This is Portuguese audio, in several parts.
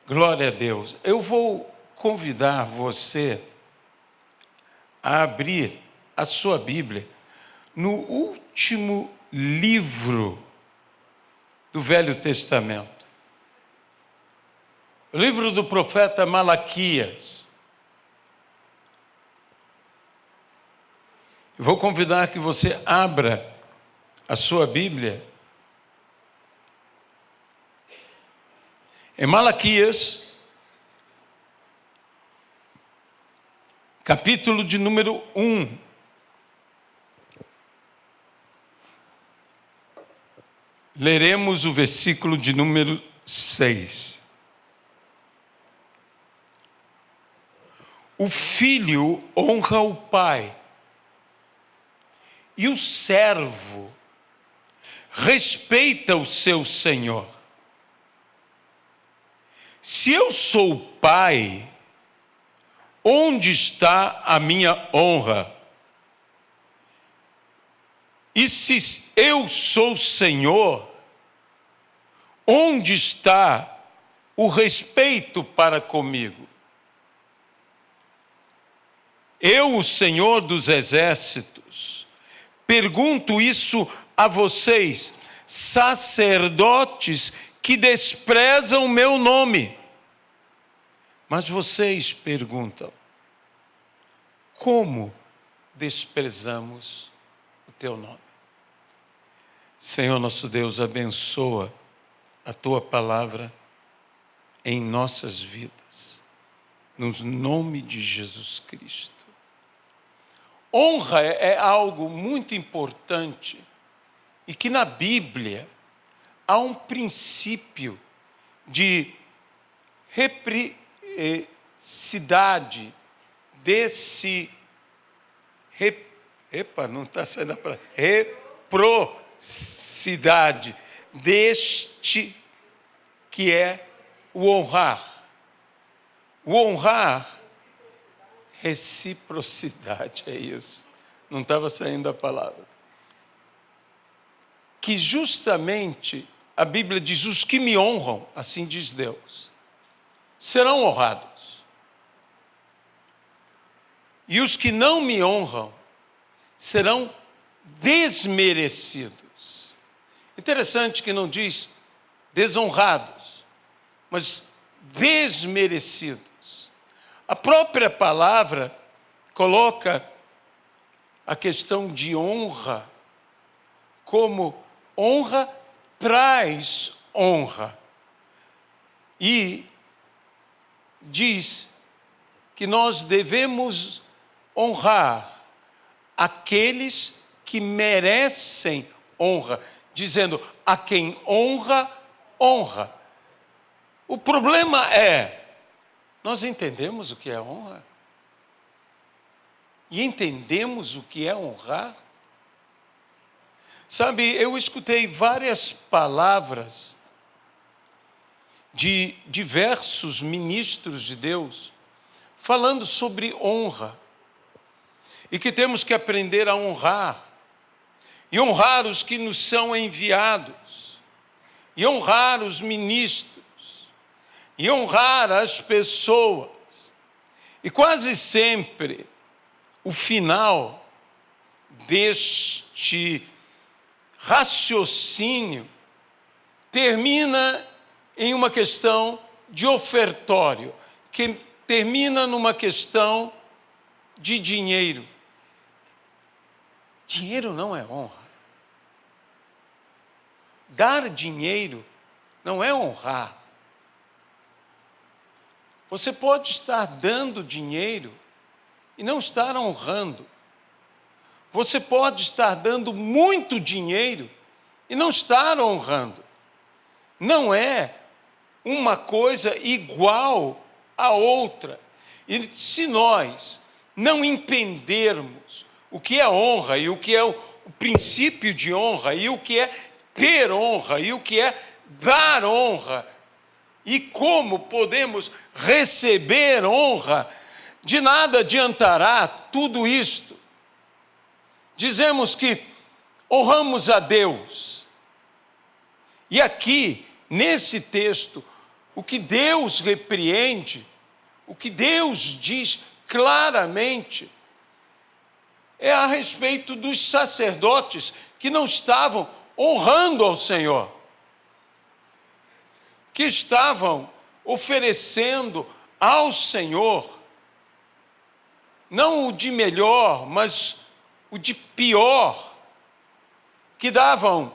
Glória a Deus. Eu vou convidar você a abrir a sua Bíblia no último livro do Velho Testamento. O livro do profeta Malaquias. Eu vou convidar que você abra a sua Bíblia em Malaquias, capítulo de número 1. Leremos o versículo de número 6. O filho honra o pai, e o servo respeita o seu senhor. Se eu sou pai, onde está a minha honra? E se eu sou senhor, onde está o respeito para comigo? Eu, o Senhor dos Exércitos, pergunto isso a vocês, sacerdotes que desprezam o meu nome. Mas vocês perguntam, como desprezamos o teu nome? Senhor nosso Deus, abençoa a tua palavra em nossas vidas, no nome de Jesus Cristo. Honra é algo muito importante e que na Bíblia há um princípio de reciprocidade, reciprocidade deste que é o honrar. O honrar, reciprocidade, é isso. Não estava saindo a palavra. Que justamente a Bíblia diz, os que me honram, assim diz Deus, serão honrados. E os que não me honram serão desmerecidos. Interessante que não diz desonrados, mas desmerecidos. A própria palavra coloca a questão de honra como honra traz honra. E diz que nós devemos honrar aqueles que merecem honra, dizendo, a quem honra, honra. O problema é, nós entendemos o que é honra? E entendemos o que é honrar? Sabe, eu escutei várias palavras de diversos ministros de Deus falando sobre honra e que temos que aprender a honrar e honrar os que nos são enviados e honrar os ministros e honrar as pessoas. E quase sempre o final deste raciocínio termina em uma questão de ofertório, que termina numa questão de dinheiro. Dinheiro não é honra. Dar dinheiro não é honrar. Você pode estar dando dinheiro e não estar honrando. Você pode estar dando muito dinheiro e não estar honrando. Não é uma coisa igual à outra. E se nós não entendermos o que é honra e o que é o princípio de honra e o que é ter honra e o que é dar honra e como podemos receber honra, de nada adiantará tudo isto. Dizemos que honramos a Deus. E aqui, nesse texto, o que Deus repreende, o que Deus diz claramente, é a respeito dos sacerdotes que não estavam honrando ao Senhor, que estavam oferecendo ao Senhor, não o de melhor, mas o de pior, que davam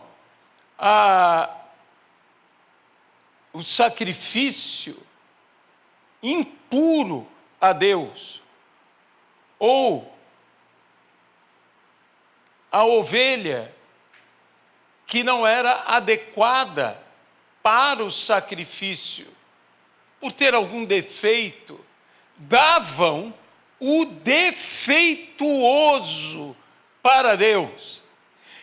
o sacrifício impuro a Deus, ou a ovelha que não era adequada para o sacrifício, por ter algum defeito, davam o defeituoso para Deus.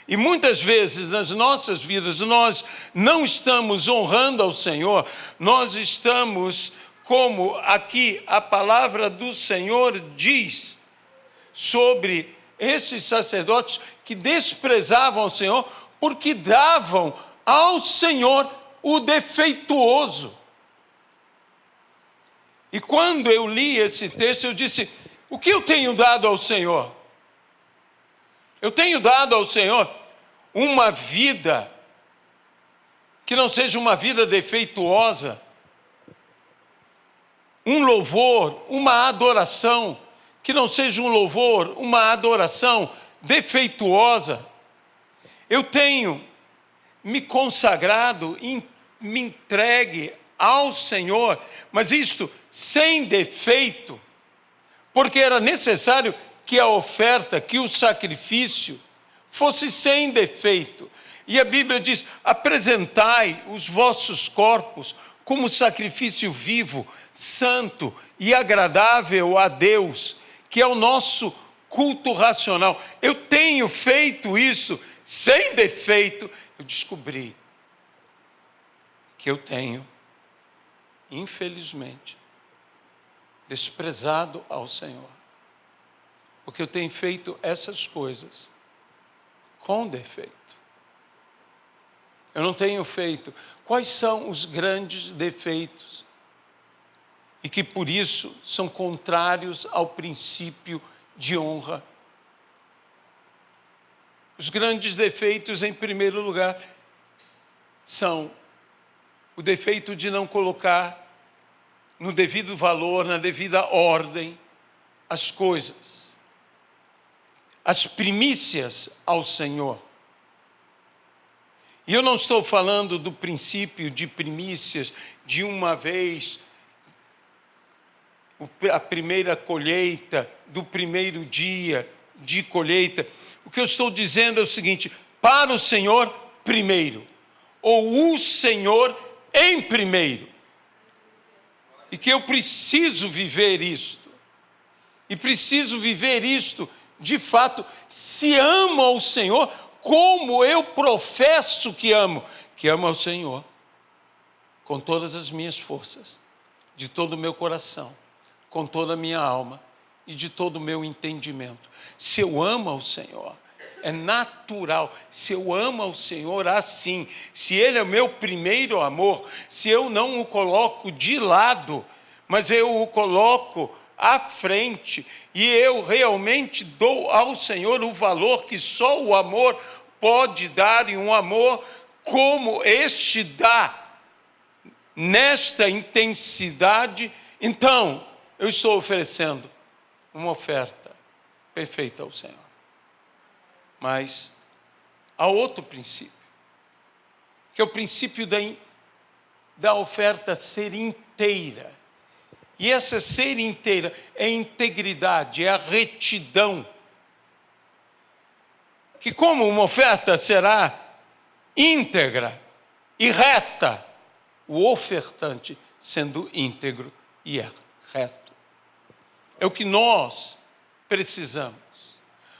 E muitas vezes nas nossas vidas nós não estamos honrando ao Senhor, nós estamos, como aqui a palavra do Senhor diz, sobre esses sacerdotes que desprezavam o Senhor, porque davam ao Senhor o defeituoso. E quando eu li esse texto, eu disse: o que eu tenho dado ao Senhor? Eu tenho dado ao Senhor uma vida que não seja uma vida defeituosa, um louvor, uma adoração, que não seja um louvor, uma adoração defeituosa. Eu tenho me consagrado, me entregue ao Senhor, mas isto sem defeito, porque era necessário que a oferta, que o sacrifício fosse sem defeito. E a Bíblia diz: apresentai os vossos corpos como sacrifício vivo, santo e agradável a Deus, que é o nosso culto racional. Eu tenho feito isso sem defeito. Eu descobri que eu tenho, infelizmente, desprezado ao Senhor, porque eu tenho feito essas coisas com defeito. Eu não tenho feito. Quais são os grandes defeitos? E que por isso são contrários ao princípio de honra. Os grandes defeitos, em primeiro lugar, são o defeito de não colocar no devido valor, na devida ordem, as coisas, as primícias ao Senhor. E eu não estou falando do princípio de primícias de uma vez, a primeira colheita, do primeiro dia de colheita. O que eu estou dizendo é o seguinte: para o Senhor primeiro, ou o Senhor em primeiro. E que eu preciso viver isto. E preciso viver isto, de fato, se amo ao Senhor, como eu professo que amo ao Senhor, com todas as minhas forças, de todo o meu coração, com toda a minha alma e de todo o meu entendimento. Se eu amo ao Senhor, é natural. Se eu amo ao Senhor assim, se Ele é o meu primeiro amor, se eu não o coloco de lado, mas eu o coloco à frente, e eu realmente dou ao Senhor o valor que só o amor pode dar, e um amor como este dá, nesta intensidade, então eu estou oferecendo uma oferta perfeita ao Senhor. Mas há outro princípio, que é o princípio da oferta ser inteira. E essa ser inteira é a integridade, é a retidão. Que como uma oferta será íntegra e reta, o ofertante sendo íntegro e reto. É o que nós precisamos.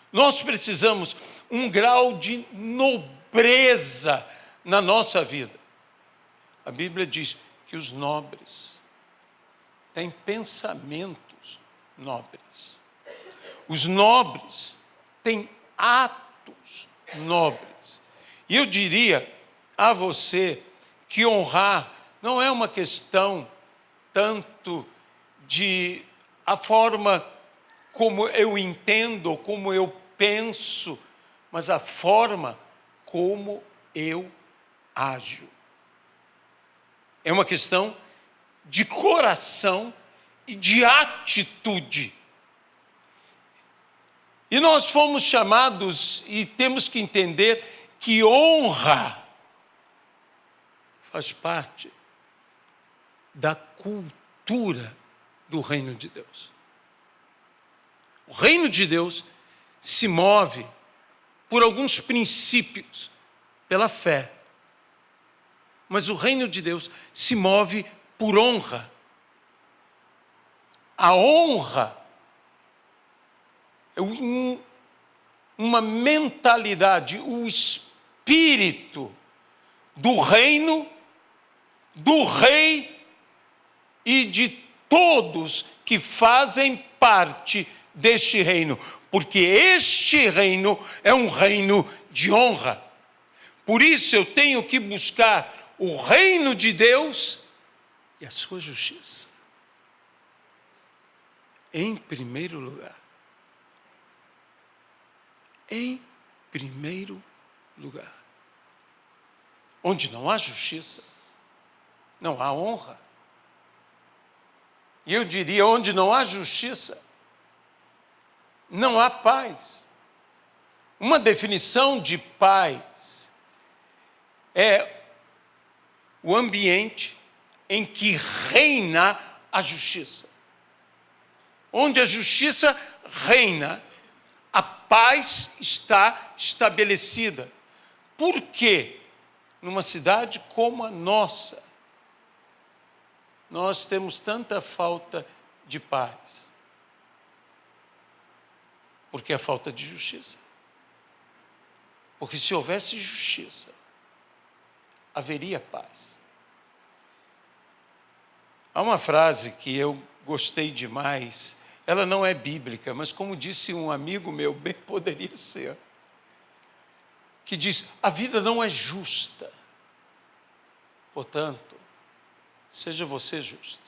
Nós precisamos um grau de nobreza na nossa vida. A Bíblia diz que os nobres têm pensamentos nobres. Os nobres têm atos nobres. E eu diria a você que honrar não é uma questão tanto de a forma como eu entendo, como eu penso, mas a forma como eu ajo. É uma questão de coração e de atitude. E nós fomos chamados e temos que entender que honra faz parte da cultura do reino de Deus. O reino de Deus se move por alguns princípios, pela fé. Mas o reino de Deus se move por honra. A honra é uma mentalidade, o espírito do reino, do rei e de todos que fazem parte deste reino, porque este reino é um reino de honra. Por isso eu tenho que buscar o reino de Deus e a sua justiça em primeiro lugar. Em primeiro lugar. Onde não há justiça, não há honra. E eu diria, onde não há justiça, não há paz. Uma definição de paz é o ambiente em que reina a justiça. Onde a justiça reina, a paz está estabelecida. Por quê? Numa cidade como a nossa, nós temos tanta falta de paz. Porque é falta de justiça. Porque se houvesse justiça, haveria paz. Há uma frase que eu gostei demais, ela não é bíblica, mas como disse um amigo meu, bem poderia ser, que diz, a vida não é justa, portanto, seja você justo.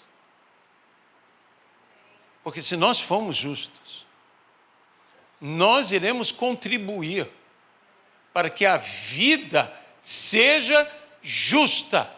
Porque se nós formos justos, nós iremos contribuir para que a vida seja justa.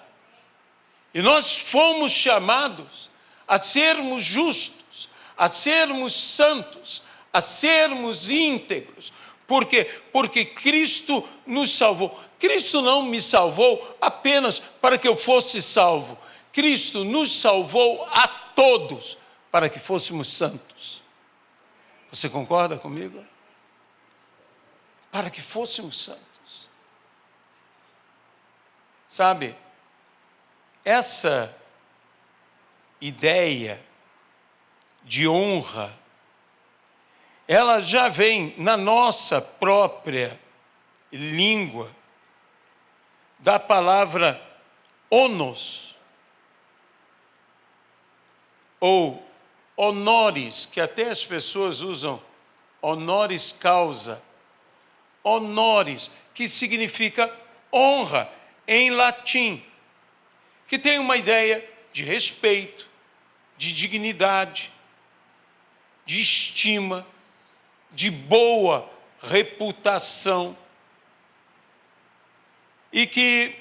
E nós fomos chamados a sermos justos, a sermos santos, a sermos íntegros. Por quê? Porque Cristo nos salvou. Cristo não me salvou apenas para que eu fosse salvo. Cristo nos salvou a todos para que fôssemos santos. Você concorda comigo? Para que fôssemos santos. Sabe, essa ideia de honra, ela já vem na nossa própria língua, da palavra honos, ou honores, que até as pessoas usam honoris causa, honores, que significa honra em latim, que tem uma ideia de respeito, de dignidade, de estima, de boa reputação, e que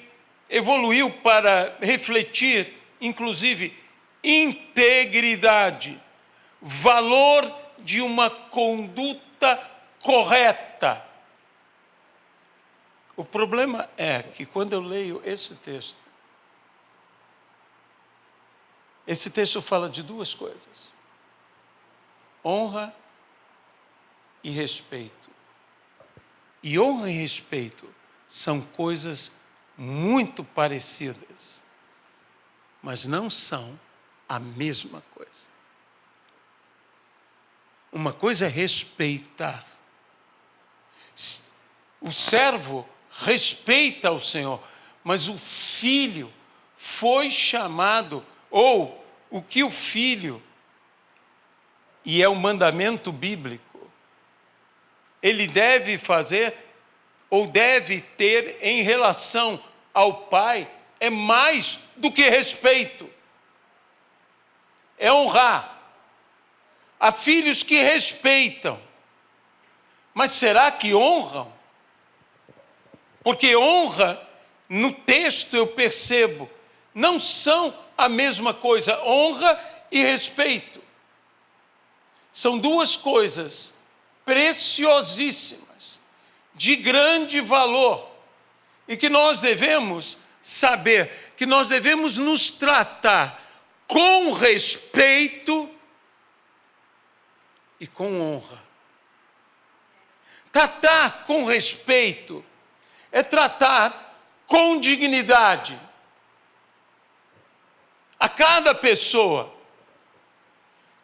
evoluiu para refletir, inclusive, integridade, valor de uma conduta correta. O problema é que quando eu leio esse texto fala de duas coisas: honra e respeito. E honra e respeito são coisas muito parecidas, mas não são a mesma coisa. Uma coisa é respeitar. O servo respeita o Senhor, mas o filho foi chamado, ou o que o filho, e é um mandamento bíblico, ele deve fazer ou deve ter em relação ao pai é mais do que respeito. É honrar. Há filhos que respeitam, mas será que honram? Porque honra, no texto eu percebo, não são a mesma coisa. Honra e respeito são duas coisas preciosíssimas, de grande valor, e que nós devemos saber, que nós devemos nos tratar com respeito e com honra. Tratar com respeito é tratar com dignidade a cada pessoa,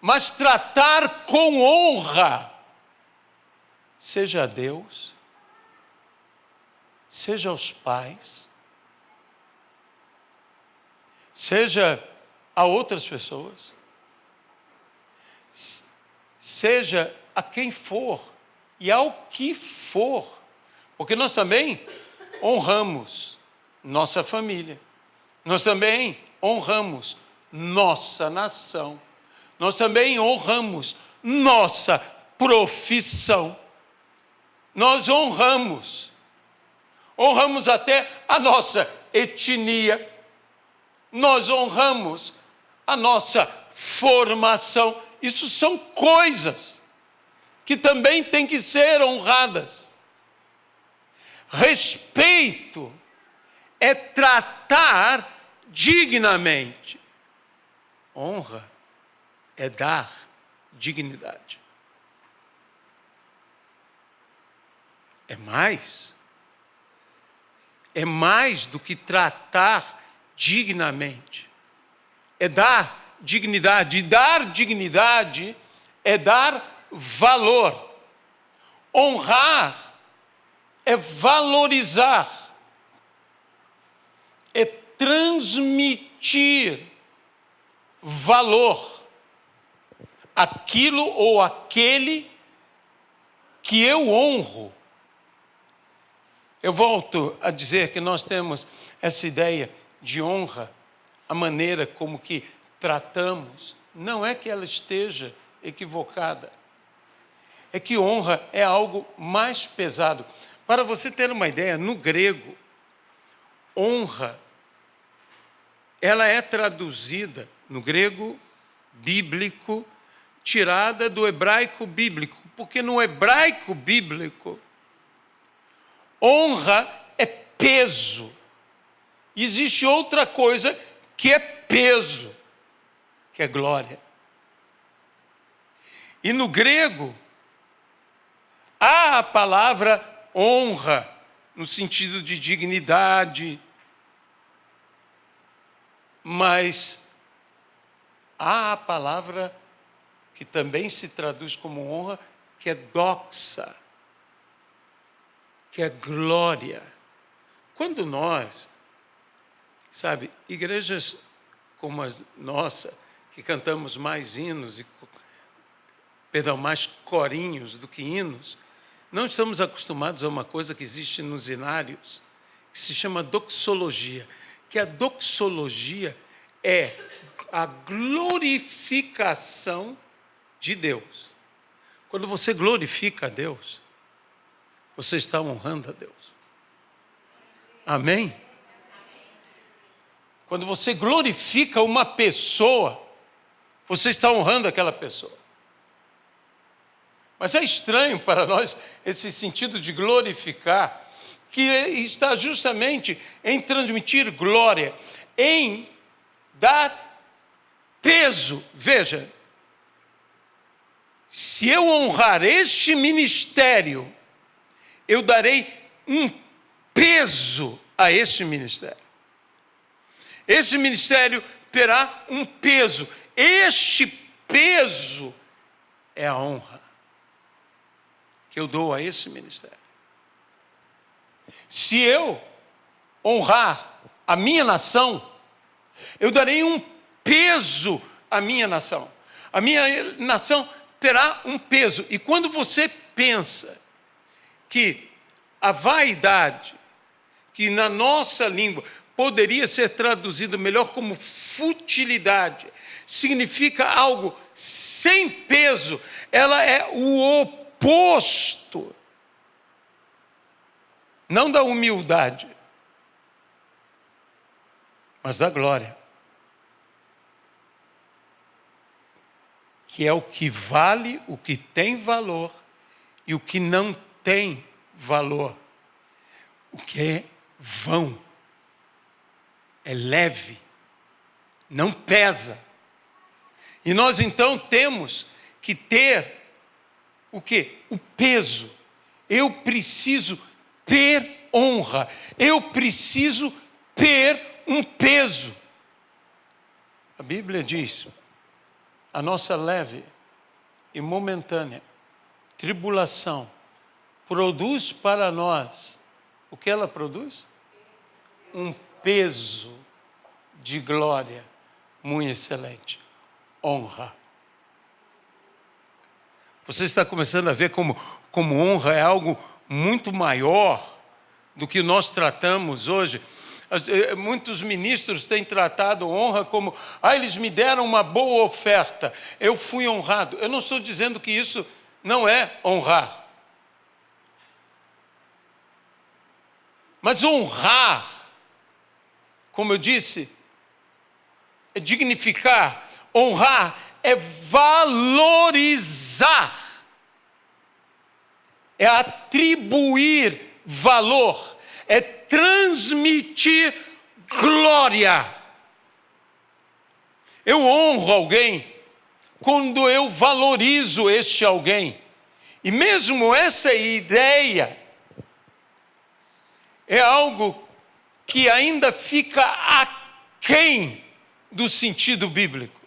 mas tratar com honra, seja a Deus, seja aos pais, seja a outras pessoas, seja a quem for e ao que for, porque nós também honramos nossa família, nós também honramos nossa nação, nós também honramos nossa profissão, nós honramos até a nossa etnia, nós honramos a nossa formação. Isso são coisas que também têm que ser honradas. Respeito é tratar dignamente. Honra é dar dignidade. É mais do que tratar dignamente. É dar dignidade. E dar dignidade é dar valor. Honrar é valorizar. É transmitir valor àquilo ou àquele que eu honro. Eu volto a dizer que nós temos essa ideia de honra, a maneira como que tratamos, não é que ela esteja equivocada, é que honra é algo mais pesado. Para você ter uma ideia, no grego, honra, ela é traduzida no grego bíblico, tirada do hebraico bíblico, porque no hebraico bíblico, honra é peso. Existe outra coisa que é peso, que é glória. E no grego, há a palavra honra, no sentido de dignidade, mas há a palavra que também se traduz como honra, que é doxa, que é glória. Quando nós, igrejas como a nossa, que cantamos mais hinos, mais corinhos do que hinos, não estamos acostumados a uma coisa que existe nos hinários, que se chama doxologia, que a doxologia é a glorificação de Deus. Quando você glorifica a Deus, você está honrando a Deus. Amém? Quando você glorifica uma pessoa, você está honrando aquela pessoa. Mas é estranho para nós esse sentido de glorificar, que está justamente em transmitir glória, em dar peso. Veja, se eu honrar este ministério, eu darei um peso a este ministério. Esse ministério terá um peso. Este peso é a honra que eu dou a esse ministério. Se eu honrar a minha nação, eu darei um peso à minha nação. A minha nação terá um peso. E quando você pensa que a vaidade, que na nossa língua, poderia ser traduzido melhor como futilidade. Significa algo sem peso. Ela é o oposto, não da humildade, mas da glória, que é o que vale, o que tem valor e o que não tem valor, o que é vão, é leve, não pesa. E nós então temos que ter o quê? O peso. Eu preciso ter honra, eu preciso ter um peso. A Bíblia diz: a nossa leve e momentânea tribulação produz para nós, o que ela produz? Um peso de glória muito excelente, honra. Você está começando a ver como honra é algo muito maior do que nós tratamos hoje. Muitos ministros têm tratado honra como, eles me deram uma boa oferta, eu fui honrado. Eu não estou dizendo que isso não é honrar. Mas honrar, como eu disse, é dignificar. Honrar é valorizar, é atribuir valor, é transmitir glória. Eu honro alguém quando eu valorizo este alguém. E mesmo essa ideia é algo que ainda fica aquém do sentido bíblico.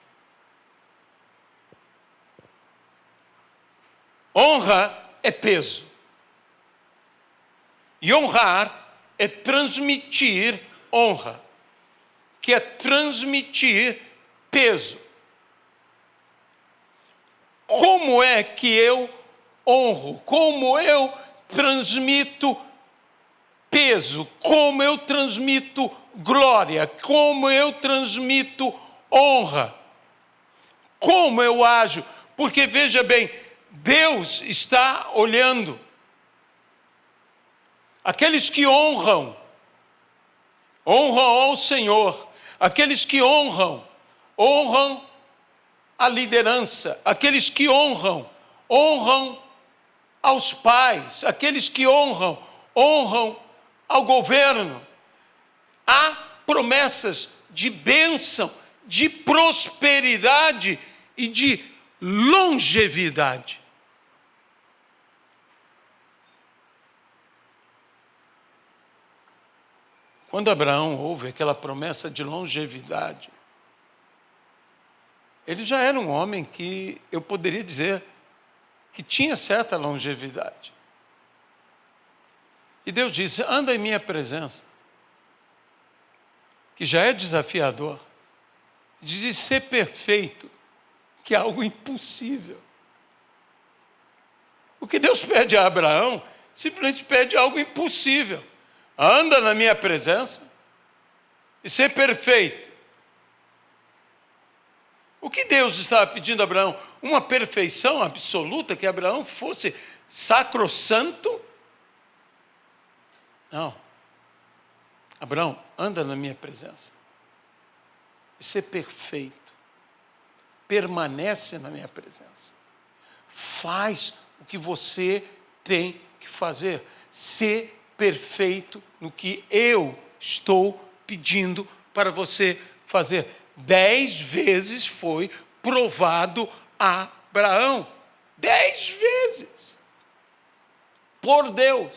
Honra é peso. E honrar é transmitir honra, que é transmitir peso. Como é que eu honro? Como eu transmito peso? Como eu transmito glória? Como eu transmito honra? Como eu ajo? Porque veja bem, Deus está olhando. Aqueles que honram ao Senhor. Aqueles que honram a liderança. Aqueles que honram aos pais. Aqueles que honram ao governo. Há promessas de bênção, de prosperidade e de longevidade. Quando Abraão ouve aquela promessa de longevidade, ele já era um homem que eu poderia dizer que tinha certa longevidade. E Deus disse: anda em minha presença, que já é desafiador, diz ser perfeito, que é algo impossível. O que Deus pede a Abraão, simplesmente pede algo impossível. Anda na minha presença e ser perfeito. O que Deus estava pedindo a Abraão? Uma perfeição absoluta, que Abraão fosse sacrossanto? Não. Abraão, anda na minha presença e ser perfeito. Permanece na minha presença. Faz o que você tem que fazer. Ser perfeito no que eu estou pedindo para você fazer. 10 vezes foi provado a Abraão. 10 vezes. Por Deus.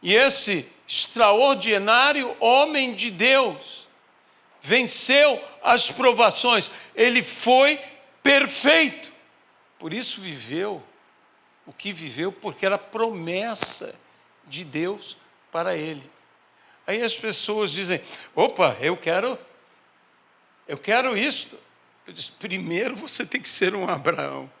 E esse extraordinário homem de Deus venceu as provações. Ele foi perfeito. Por isso viveu o que viveu, porque era promessa de Deus para ele. Aí as pessoas dizem: opa, eu quero isto. Eu disse: primeiro você tem que ser um Abraão.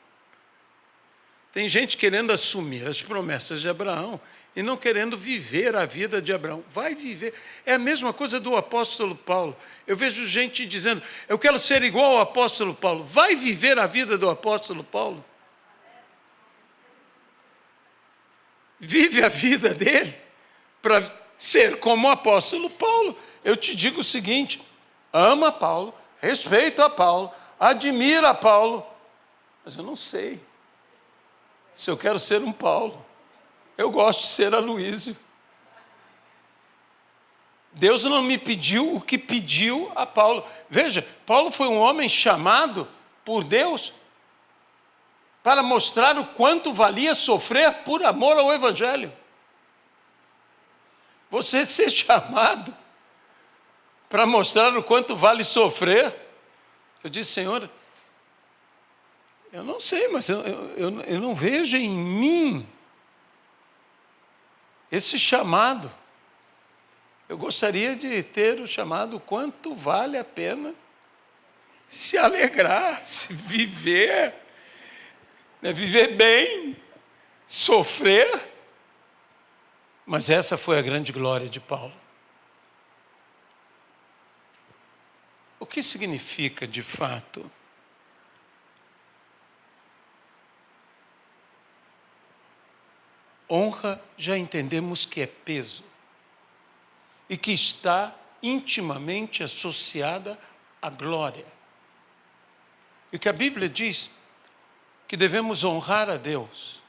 Tem gente querendo assumir as promessas de Abraão e não querendo viver a vida de Abraão. Vai viver. É a mesma coisa do apóstolo Paulo. Eu vejo gente dizendo, eu quero ser igual ao apóstolo Paulo. Vai viver a vida do apóstolo Paulo. Vive a vida dele para ser como o apóstolo Paulo. Eu te digo o seguinte, ama Paulo, respeita Paulo, admira Paulo, mas eu não sei se eu quero ser um Paulo. Eu gosto de ser Aloísio. Deus não me pediu o que pediu a Paulo. Veja, Paulo foi um homem chamado por Deus para mostrar o quanto valia sofrer por amor ao Evangelho. Você ser chamado para mostrar o quanto vale sofrer. Eu disse, Senhor, eu não sei, mas eu não vejo em mim esse chamado. Eu gostaria de ter o chamado quanto vale a pena se alegrar, se viver, né? Viver bem, sofrer. Mas essa foi a grande glória de Paulo. O que significa, de fato, honra? Já entendemos que é peso e que está intimamente associada à glória. E que a Bíblia diz que devemos honrar a Deus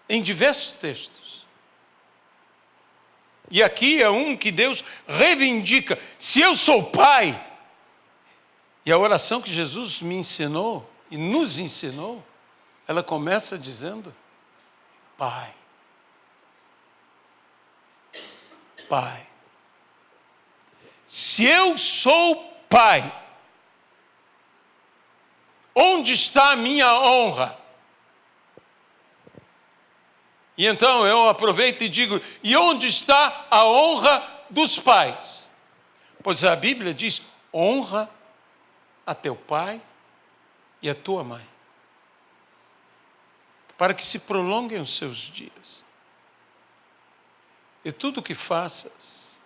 em diversos textos. E aqui é um que Deus reivindica. Se eu sou pai, e a oração que Jesus me ensinou e nos ensinou, ela começa dizendo, Pai. Pai. Se eu sou pai, onde está a minha honra? E então eu aproveito e digo, e onde está a honra dos pais? Pois a Bíblia diz, honra a teu pai e a tua mãe, para que se prolonguem os seus dias. E tudo o que faças,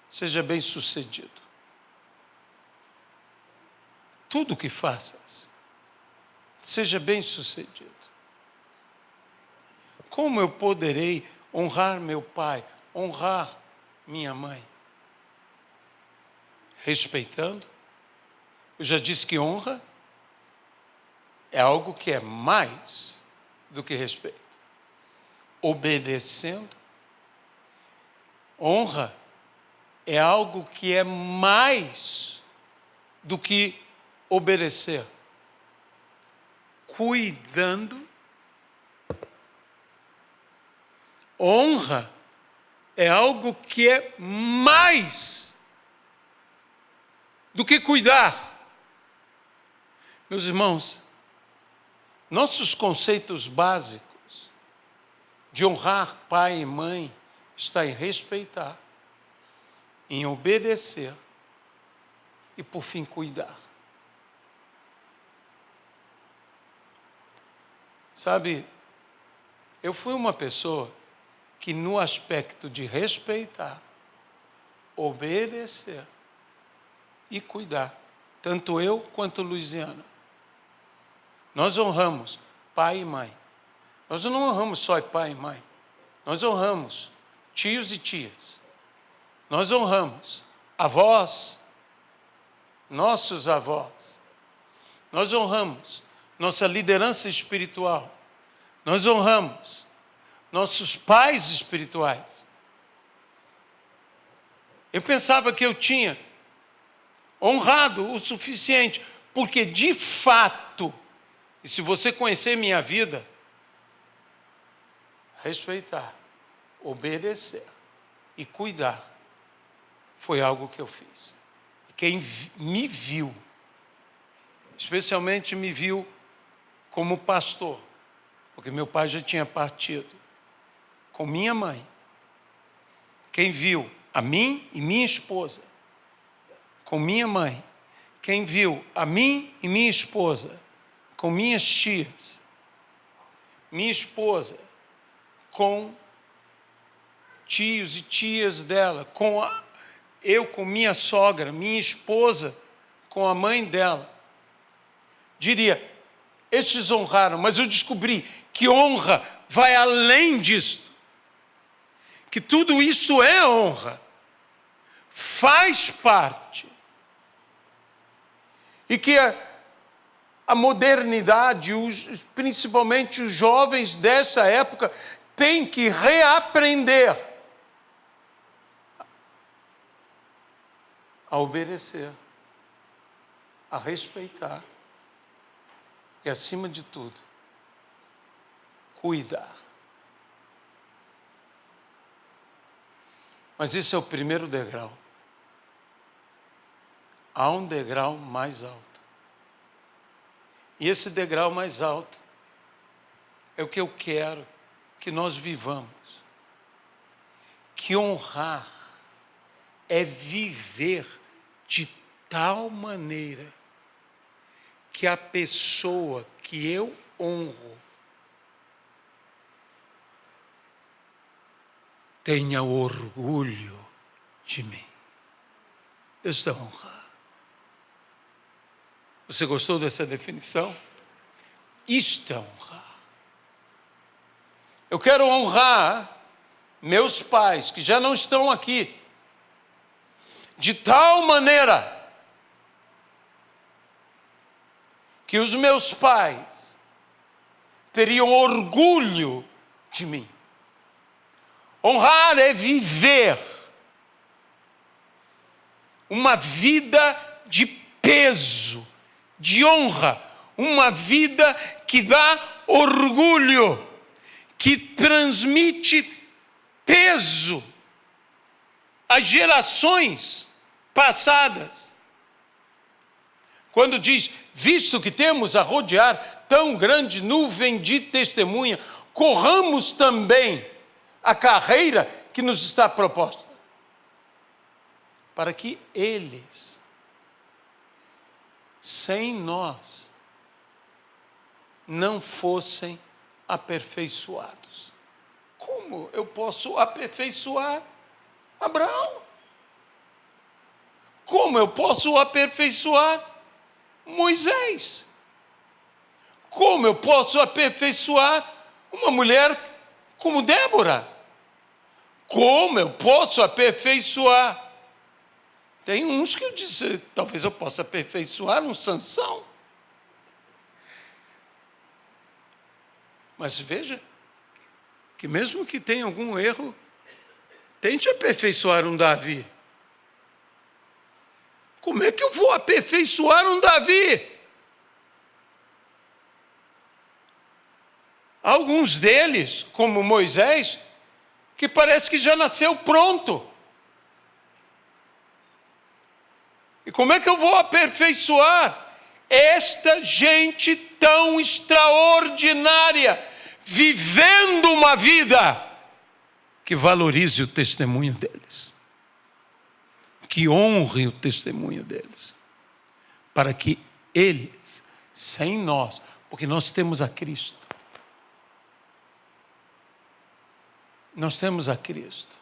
seja bem sucedido. Tudo o que faças, seja bem sucedido. Como eu poderei honrar meu pai, honrar minha mãe? Respeitando. Eu já disse que honra é algo que é mais do que respeito. Obedecendo. Honra é algo que é mais do que obedecer. Cuidando. Honra é algo que é mais do que cuidar. Meus irmãos, nossos conceitos básicos de honrar pai e mãe está em respeitar, em obedecer e, por fim, cuidar. Sabe, eu fui uma pessoa que no aspecto de respeitar, obedecer e cuidar, tanto eu quanto Luiziana, nós honramos pai e mãe. Nós não honramos só pai e mãe, nós honramos tios e tias, nós honramos avós, nossos avós, nós honramos nossa liderança espiritual, nós honramos nossos pais espirituais. Eu pensava que eu tinha honrado o suficiente, porque de fato, e se você conhecer minha vida, respeitar, obedecer e cuidar foi algo que eu fiz. Quem me viu, especialmente me viu como pastor, porque meu pai já tinha partido, com minha mãe. Quem viu a mim e minha esposa, com minha mãe. Quem viu a mim e minha esposa, com minhas tias. Minha esposa com tios e tias dela, eu com minha sogra, minha esposa com a mãe dela. Diria, estes honraram, mas eu descobri que honra vai além disso. Que tudo isso é honra, faz parte. E que a modernidade, principalmente os jovens dessa época, têm que reaprender a obedecer, a respeitar e, acima de tudo, cuidar. Mas isso é o primeiro degrau. Há um degrau mais alto. E esse degrau mais alto é o que eu quero que nós vivamos. Que honrar é viver de tal maneira que a pessoa que eu honro tenha orgulho de mim. Isso é honrar. Você gostou dessa definição? Isto é honrar. Eu quero honrar meus pais, que já não estão aqui, de tal maneira que os meus pais teriam orgulho de mim. Honrar é viver uma vida de peso, de honra, uma vida que dá orgulho, que transmite peso às gerações passadas. Quando diz, visto que temos a rodear tão grande nuvem de testemunha, corramos também a carreira que nos está proposta, para que eles, sem nós, não fossem aperfeiçoados. Como eu posso aperfeiçoar Abraão? Como eu posso aperfeiçoar Moisés? Como eu posso aperfeiçoar uma mulher como Débora? Como eu posso aperfeiçoar? Tem uns que eu disse, talvez eu possa aperfeiçoar um Sansão. Mas veja, que mesmo que tenha algum erro, tente aperfeiçoar um Davi. Como é que eu vou aperfeiçoar um Davi? Alguns deles, como Moisés, que parece que já nasceu pronto. E como é que eu vou aperfeiçoar esta gente tão extraordinária, vivendo uma vida que valorize o testemunho deles, que honre o testemunho deles, para que eles, sem nós, porque nós temos a Cristo, nós temos a Cristo.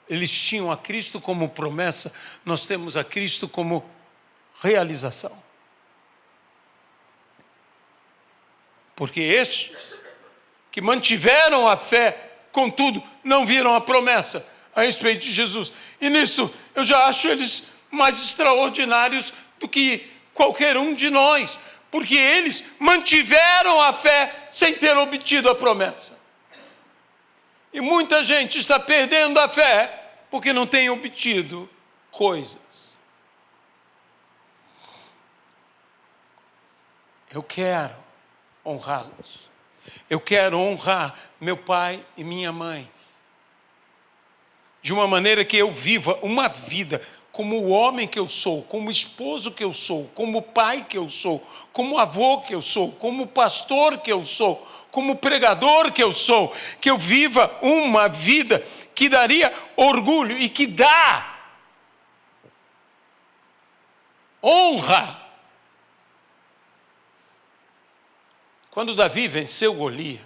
Eles tinham a Cristo como promessa, nós temos a Cristo como realização. Porque estes que mantiveram a fé, contudo, não viram a promessa a respeito de Jesus. E nisso eu já acho eles mais extraordinários do que qualquer um de nós, porque eles mantiveram a fé sem ter obtido a promessa. E muita gente está perdendo a fé porque não tem obtido coisas. Eu quero honrá-los. Eu quero honrar meu pai e minha mãe de uma maneira que eu viva uma vida como o homem que eu sou, como esposo que eu sou, como pai que eu sou, como avô que eu sou, como pastor que eu sou, como pregador que eu sou, que eu viva uma vida que daria orgulho e que dá honra. Quando Davi venceu Golias,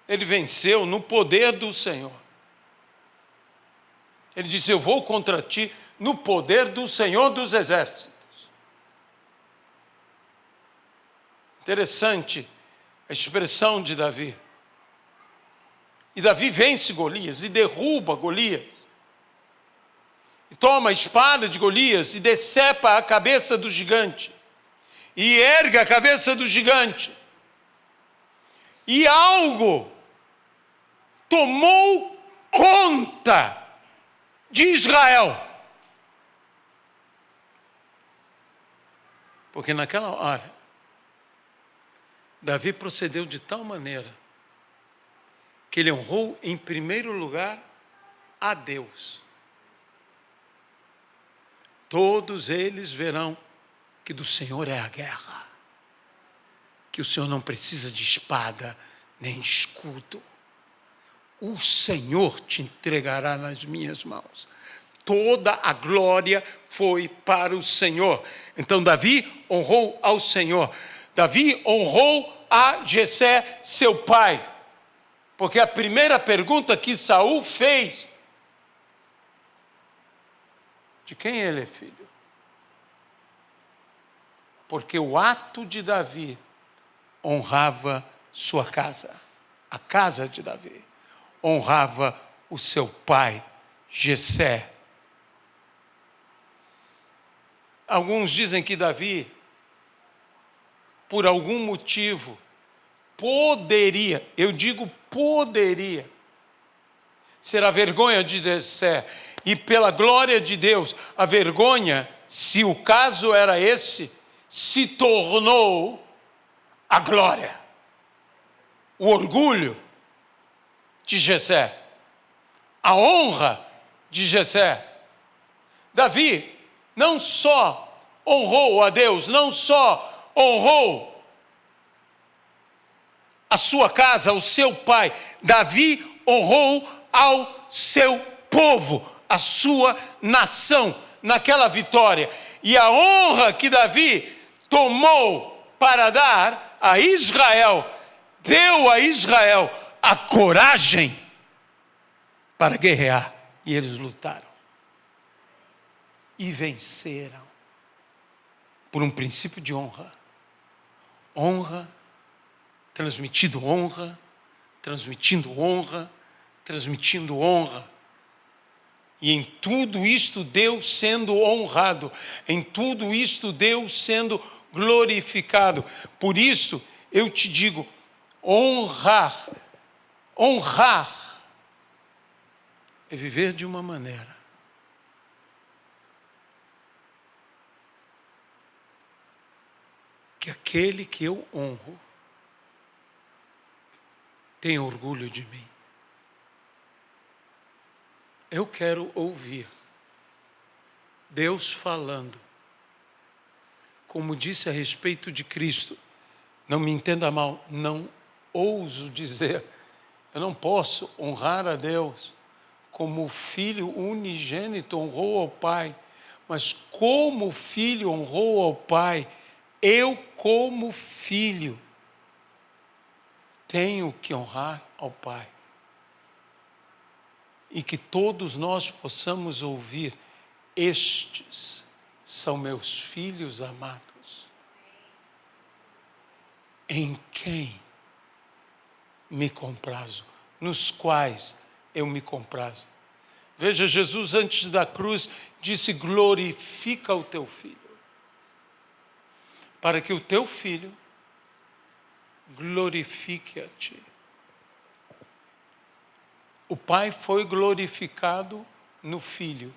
ele venceu no poder do Senhor. Ele disse: eu vou contra ti no poder do Senhor dos Exércitos. Interessante a expressão de Davi. E Davi vence Golias e derruba Golias. E toma a espada de Golias e decepa a cabeça do gigante. E ergue a cabeça do gigante. E algo tomou conta de Israel. Porque naquela hora, Davi procedeu de tal maneira que ele honrou em primeiro lugar a Deus. Todos eles verão que do Senhor é a guerra, que o Senhor não precisa de espada nem de escudo. O Senhor te entregará nas minhas mãos. Toda a glória foi para o Senhor. Então Davi honrou ao Senhor. Davi honrou a Jessé, seu pai. Porque a primeira pergunta que Saul fez: de quem ele é filho? Porque o ato de Davi honrava sua casa. A casa de Davi honrava o seu pai, Jessé. Alguns dizem que Davi, por algum motivo, poderia, eu digo poderia, ser a vergonha de Jessé. E pela glória de Deus, a vergonha, se o caso era esse, se tornou a glória, o orgulho de Jessé, a honra de Jessé. Davi não só honrou a Deus, não só honrou a sua casa, o seu pai, Davi honrou ao seu povo, a sua nação, naquela vitória. E a honra que Davi tomou para dar a Israel, deu a Israel a coragem para guerrear. E eles lutaram. E venceram. Por um princípio de honra. Honra, transmitindo honra, transmitindo honra, transmitindo honra. E em tudo isto Deus sendo honrado, em tudo isto Deus sendo glorificado. Por isso eu te digo, honrar é viver de uma maneira que aquele que eu honro tem orgulho de mim. Eu quero ouvir Deus falando, como disse a respeito de Cristo. Não me entenda mal, não ouso dizer, eu não posso honrar a Deus como o Filho unigênito honrou ao Pai, mas como o Filho honrou ao Pai, eu como filho tenho que honrar ao Pai. E que todos nós possamos ouvir: estes são meus filhos amados, em quem me comprazo, nos quais eu me comprazo. Veja, Jesus antes da cruz disse: glorifica o teu filho, para que o teu filho glorifique a ti. O Pai foi glorificado no Filho,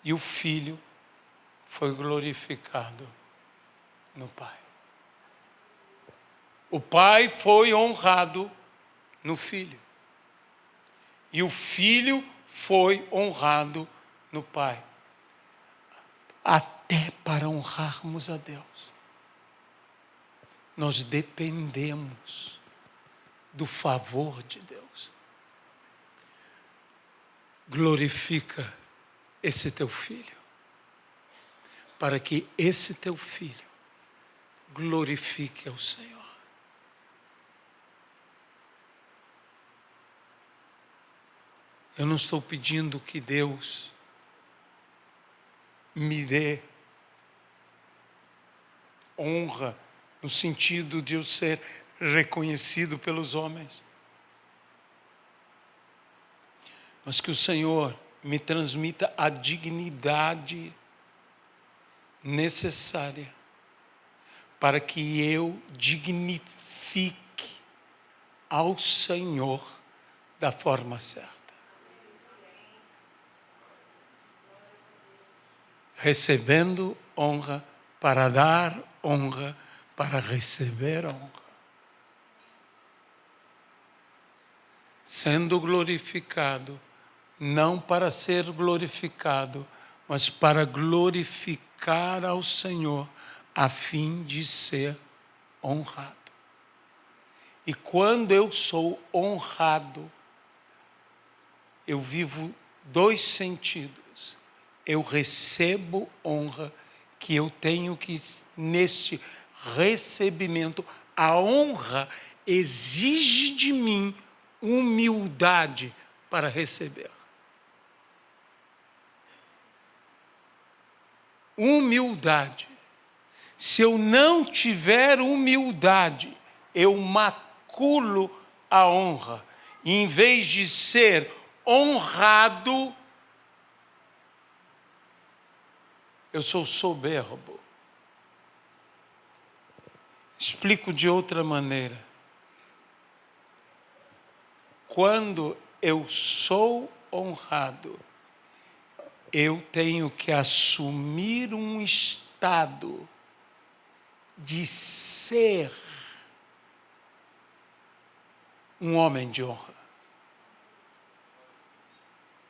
e o Filho foi glorificado no Pai. O Pai foi honrado no Filho, e o Filho foi honrado no Pai. Até para honrarmos a Deus, nós dependemos do favor de Deus. Glorifica esse teu filho, para que esse teu filho glorifique ao Senhor. Eu não estou pedindo que Deus me dê honra no sentido de eu ser reconhecido pelos homens, mas que o Senhor me transmita a dignidade necessária para que eu dignifique ao Senhor da forma certa. Recebendo honra para dar honra, para receber honra. Sendo glorificado, não para ser glorificado, mas para glorificar ao Senhor, a fim de ser honrado. E quando eu sou honrado, eu vivo dois sentidos. Eu recebo honra, que eu tenho que, neste recebimento, a honra exige de mim humildade para receber. Humildade. Se eu não tiver humildade, eu maculo a honra. E em vez de ser honrado, eu sou soberbo. Explico de outra maneira. Quando eu sou honrado, eu tenho que assumir um estado de ser um homem de honra,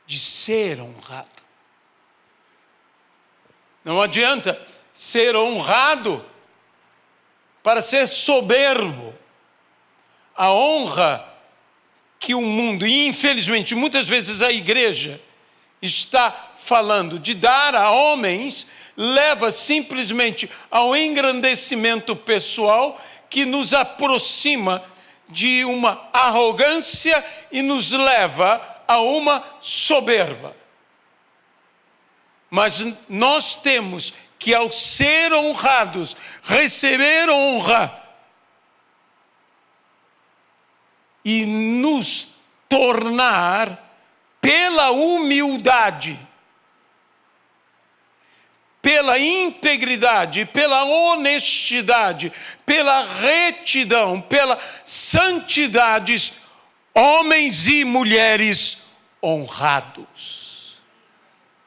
de ser honrado. Não adianta ser honrado para ser soberbo. A honra que o mundo, e infelizmente muitas vezes a igreja, está falando de dar a homens, leva simplesmente ao engrandecimento pessoal que nos aproxima de uma arrogância e nos leva a uma soberba. Mas nós temos que, ao ser honrados, receber honra e nos tornar, pela humildade, pela integridade, pela honestidade, pela retidão, pela santidade, homens e mulheres honrados.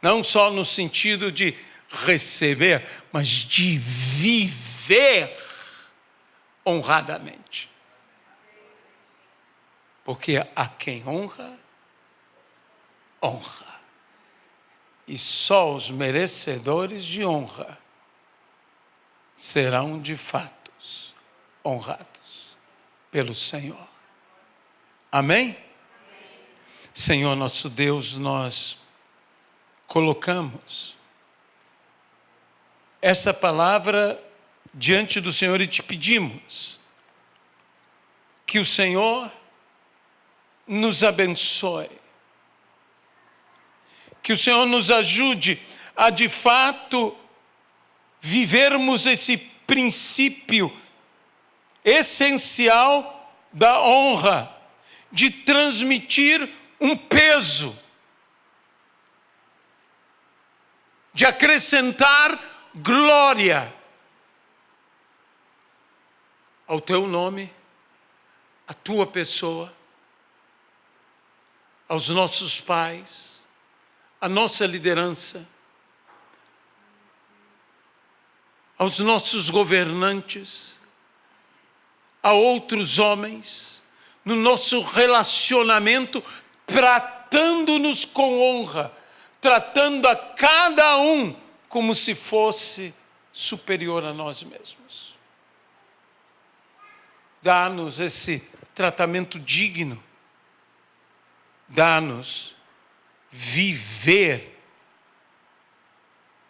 Não só no sentido de receber, mas de viver honradamente. Porque a quem honra, honra. E só os merecedores de honra serão de fato honrados pelo Senhor. Amém? Senhor nosso Deus, nós colocamos essa palavra diante do Senhor e te pedimos que o Senhor nos abençoe, que o Senhor nos ajude a de fato vivermos esse princípio essencial da honra, de transmitir um peso, de acrescentar glória ao teu nome, à tua pessoa, aos nossos pais, à nossa liderança, aos nossos governantes, a outros homens, no nosso relacionamento, tratando-nos com honra, tratando a cada um como se fosse superior a nós mesmos. Dá-nos esse tratamento digno. Dá-nos viver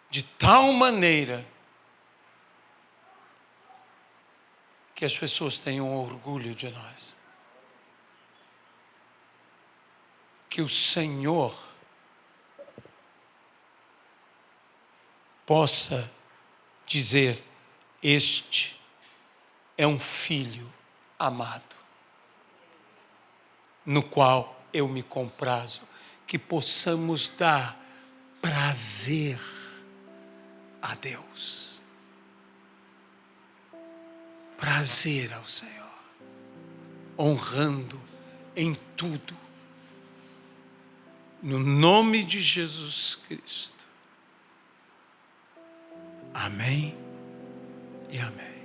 de tal maneira que as pessoas tenham orgulho de nós. que o Senhor possa dizer: este é um filho amado, no qual eu me comprazo, que possamos dar prazer a Deus, prazer ao Senhor, honrando em tudo, no nome de Jesus Cristo. Amém e amém.